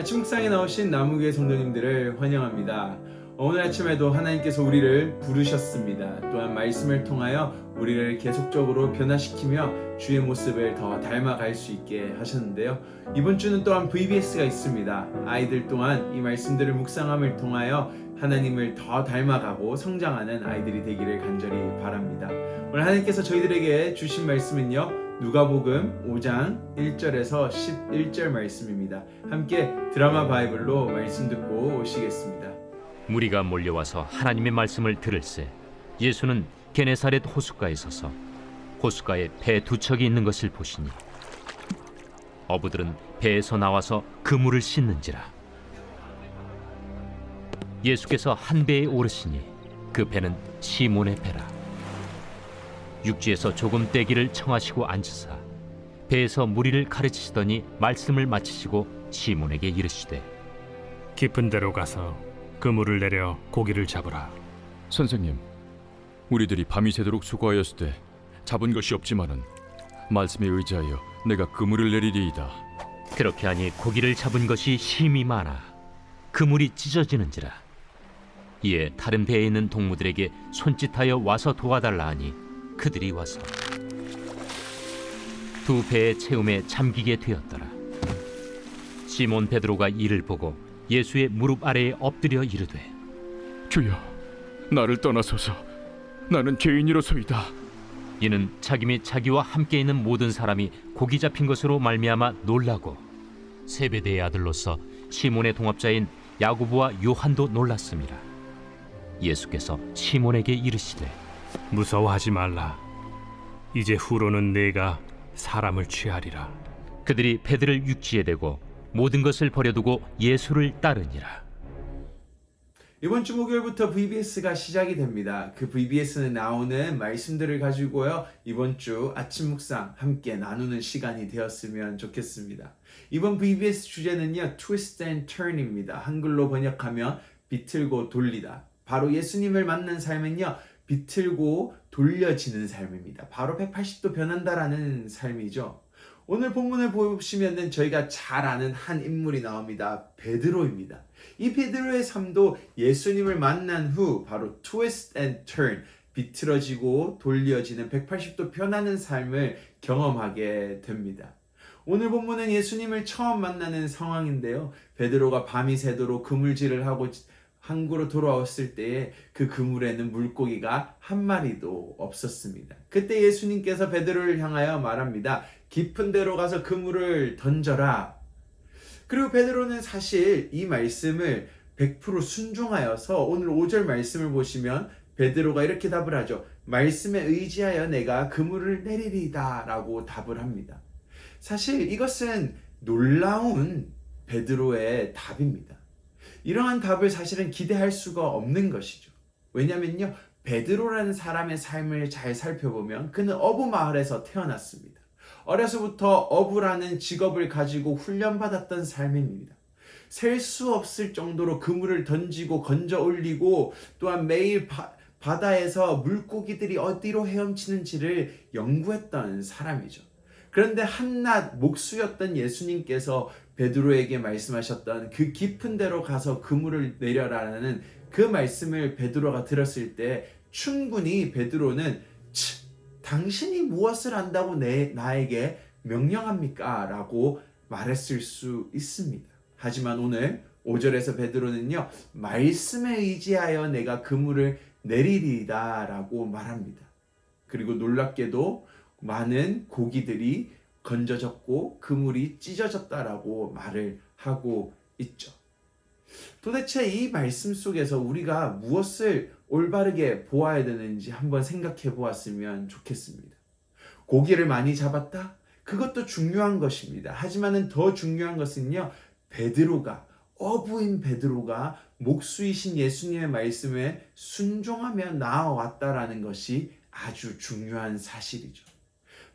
아침 묵상에 나오신 나무교회 성도님들을 환영합니다. 오늘 아침에도 하나님께서 우리를 부르셨습니다. 또한 말씀을 통하여 우리를 계속적으로 변화시키며 주의 모습을 더 닮아갈 수 있게 하셨는데요. 이번 주는 또한 VBS가 있습니다. 아이들 또한 이 말씀들을 묵상함을 통하여 하나님을 더 닮아가고 성장하는 아이들이 되기를 간절히 바랍니다. 오늘 하나님께서 저희들에게 주신 말씀은요, 누가복음 5장 1절에서 11절 말씀입니다. 함께 드라마 바이블로 말씀 듣고 오시겠습니다. 무리가 몰려와서 하나님의 말씀을 들을새 예수는 게네사렛 호숫가에 서서 호숫가에 배 두 척이 있는 것을 보시니 어부들은 배에서 나와서 그물을 씻는지라. 예수께서 한 배에 오르시니 그 배는 시몬의 배라. 육지에서 조금 떼기를 청하시고 앉으사 배에서 무리를 가르치시더니 말씀을 마치시고 시몬에게 이르시되, 깊은 데로 가서 그물을 내려 고기를 잡으라. 선생님, 우리들이 밤이 새도록 수고하였을 때 잡은 것이 없지만은 말씀에 의지하여 내가 그물을 내리리이다. 그렇게 하니 고기를 잡은 것이 심히 많아 그물이 찢어지는지라. 이에 다른 배에 있는 동무들에게 손짓하여 와서 도와달라 하니 그들이 와서 두 배의 채움에 잠기게 되었더라. 시몬 베드로가 이를 보고 예수의 무릎 아래에 엎드려 이르되, 주여, 나를 떠나소서. 나는 죄인이로소이다. 이는 자기 및 자기와 함께 있는 모든 사람이 고기 잡힌 것으로 말미암아 놀라고 세베대의 아들로서 시몬의 동업자인 야고보와 요한도 놀랐습니다. 예수께서 시몬에게 이르시되, 무서워하지 말라. 이제 후로는 내가 사람을 취하리라. 그들이 배들을 육지에 대고 모든 것을 버려두고 예수를 따르니라. 이번 주 목요일부터 VBS가 시작이 됩니다. 그 VBS는 나오는 말씀들을 가지고요, 이번 주 아침 묵상 함께 나누는 시간이 되었으면 좋겠습니다. 이번 VBS 주제는요, Twist and Turn입니다. 한글로 번역하면 비틀고 돌리다. 바로 예수님을 만난 삶은요, 비틀고 돌려지는 삶입니다. 바로 180도 변한다라는 삶이죠. 오늘 본문을 보시면은 저희가 잘 아는 한 인물이 나옵니다. 베드로입니다. 이 베드로의 삶도 예수님을 만난 후 바로 twist and turn, 비틀어지고 돌려지는 180도 변하는 삶을 경험하게 됩니다. 오늘 본문은 예수님을 처음 만나는 상황인데요. 베드로가 밤이 새도록 그물질을 하고 항구로 돌아왔을 때에 그 그물에는 물고기가 한 마리도 없었습니다. 그때 예수님께서 베드로를 향하여 말합니다. 깊은 데로 가서 그물을 던져라. 그리고 베드로는 사실 이 말씀을 100% 순종하여서 오늘 5절 말씀을 보시면 베드로가 이렇게 답을 하죠. 말씀에 의지하여 내가 그물을 내리리다 라고 답을 합니다. 사실 이것은 놀라운 베드로의 답입니다. 이러한 답을 사실은 기대할 수가 없는 것이죠. 왜냐면요, 베드로라는 사람의 삶을 잘 살펴보면 그는 어부 마을에서 태어났습니다. 어려서부터 어부라는 직업을 가지고 훈련받았던 삶입니다. 셀 수 없을 정도로 그물을 던지고 건져 올리고 또한 매일 바다에서 물고기들이 어디로 헤엄치는지를 연구했던 사람이죠. 그런데 한낮 목수였던 예수님께서 베드로에게 말씀하셨던 그 깊은 데로 가서 그물을 내려라라는 그 말씀을 베드로가 들었을 때 충분히 베드로는 당신이 무엇을 안다고 나에게 명령합니까? 라고 말했을 수 있습니다. 하지만 오늘 5절에서 베드로는요, 말씀에 의지하여 내가 그물을 내리리이다 라고 말합니다. 그리고 놀랍게도 많은 고기들이 건져졌고 그물이 찢어졌다라고 말을 하고 있죠. 도대체 이 말씀 속에서 우리가 무엇을 올바르게 보아야 되는지 한번 생각해 보았으면 좋겠습니다. 고기를 많이 잡았다? 그것도 중요한 것입니다. 하지만은 더 중요한 것은요, 어부인 베드로가 목수이신 예수님의 말씀에 순종하며 나아왔다라는 것이 아주 중요한 사실이죠.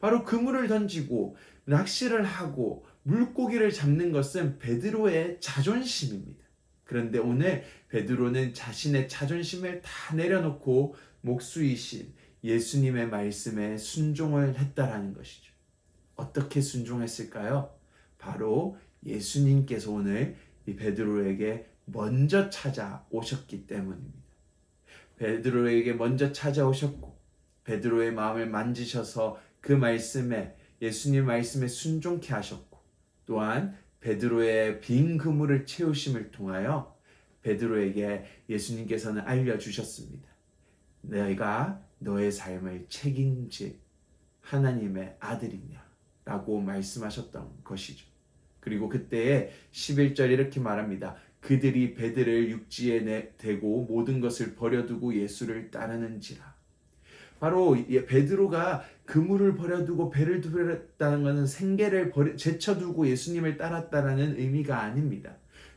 바로 그물을 던지고 낚시를 하고 물고기를 잡는 것은 베드로의 자존심입니다. 그런데 오늘 베드로는 자신의 자존심을 다 내려놓고 목수이신 예수님의 말씀에 순종을 했다라는 것이죠. 어떻게 순종했을까요? 바로 예수님께서 오늘 이 베드로에게 먼저 찾아오셨기 때문입니다. 베드로에게 먼저 찾아오셨고 베드로의 마음을 만지셔서 그 말씀에 예수님 말씀에 순종케 하셨고 또한 베드로의 빈 그물을 채우심을 통하여 베드로에게 예수님께서는 알려주셨습니다. 내가 너의 삶을 책임질 하나님의 아들이냐 라고 말씀하셨던 것이죠. 그리고 그때에 11절 이렇게 말합니다. 그들이 배들을 육지에 대고 모든 것을 버려두고 예수를 따르는지라. 바로 베드로가 그물을 버려두고 배를 버렸다는 것은 생계를 제쳐두고 예수님을 따랐다라는 의미가 아닙니다.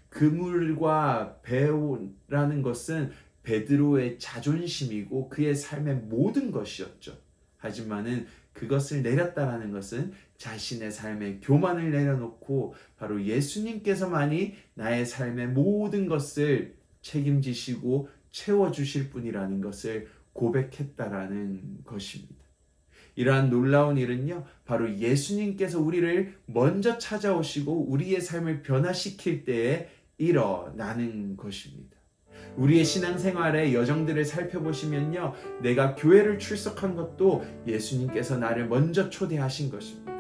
그물과 배라는 것은 베드로의 자존심이고 그의 삶의 모든 것이었죠. 하지만은 그것을 내렸다라는 것은 자신의 삶의 교만을 내려놓고 바로 예수님께서만이 나의 삶의 모든 것을 책임지시고 채워주실 분이라는 것을 고백했다라는 것입니다. 이러한 놀라운 일은요, 바로 예수님께서 우리를 먼저 찾아오시고 우리의 삶을 변화시킬 때에 일어나는 것입니다. 우리의 신앙생활의 여정들을 살펴보시면요, 내가 교회를 출석한 것도 예수님께서 나를 먼저 초대하신 것입니다.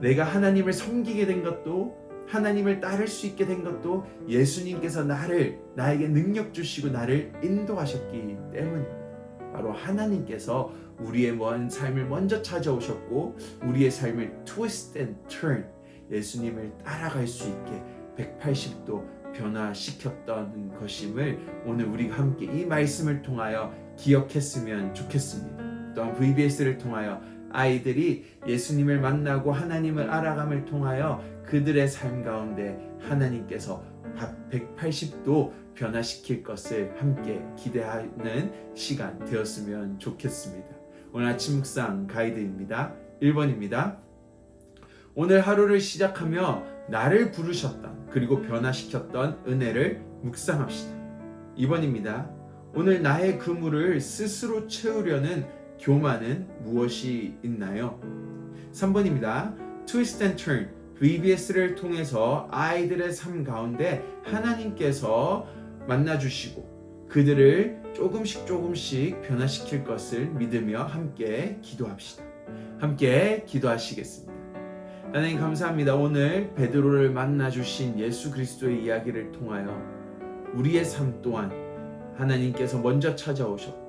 내가 하나님을 섬기게 된 것도, 하나님을 따를 수 있게 된 것도 예수님께서 나에게 능력 주시고 나를 인도하셨기 때문입니다. 바로 하나님께서 우리의 삶을 먼저 찾아오셨고 우리의 삶을 twist and turn, 예수님을 따라갈 수 있게 180도 변화시켰던 것임을 오늘 우리가 함께 이 말씀을 통하여 기억했으면 좋겠습니다. 또한 VBS를 통하여 아이들이 예수님을 만나고 하나님을 알아감을 통하여 그들의 삶 가운데 하나님께서 180도 변화시킬 것을 함께 기대하는 시간 되었으면 좋겠습니다. 오늘 아침 묵상 가이드입니다. 1번입니다. 오늘 하루를 시작하며 나를 부르셨던 그리고 변화시켰던 은혜를 묵상합시다. 2번입니다. 오늘 나의 그물을 스스로 채우려는 교만은 무엇이 있나요? 3번입니다. Twist and Turn, VBS를 통해서 아이들의 삶 가운데 하나님께서 만나주시고 그들을 조금씩 변화시킬 것을 믿으며 함께 기도합시다. 함께 기도하시겠습니다. 하나님 감사합니다. 오늘 베드로를 만나주신 예수 그리스도의 이야기를 통하여 우리의 삶 또한 하나님께서 먼저 찾아오셨고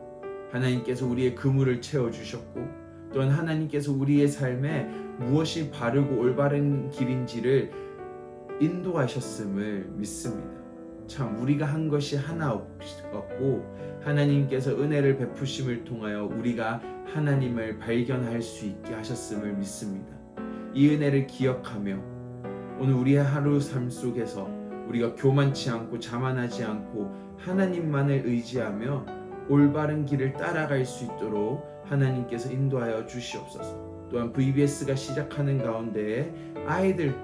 하나님께서 우리의 그물을 채워주셨고 또한 하나님께서 우리의 삶에 무엇이 바르고 올바른 길인지를 인도하셨음을 믿습니다. 참 우리가 한 것이 하나 없고 하나님께서 은혜를 베푸심을 통하여 우리가 하나님을 발견할 수 있게 하셨음을 믿습니다. 이 은혜를 기억하며 오늘 우리의 하루 삶 속에서 우리가 교만치 않고 자만하지 않고 하나님만을 의지하며 올바른 길을 따라갈 수 있도록 하나님께서 인도하여 주시옵소서. 또한 VBS가 시작하는 가운데 아이들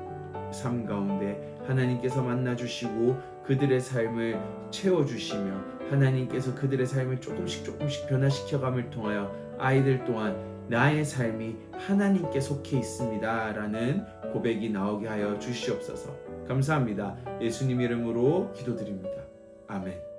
삶 가운데 하나님께서 만나주시고 그들의 삶을 채워주시며 하나님께서 그들의 삶을 조금씩 변화시켜감을 통하여 아이들 또한 나의 삶이 하나님께 속해 있습니다 라는 고백이 나오게 하여 주시옵소서. 감사합니다. 예수님 이름으로 기도드립니다. 아멘.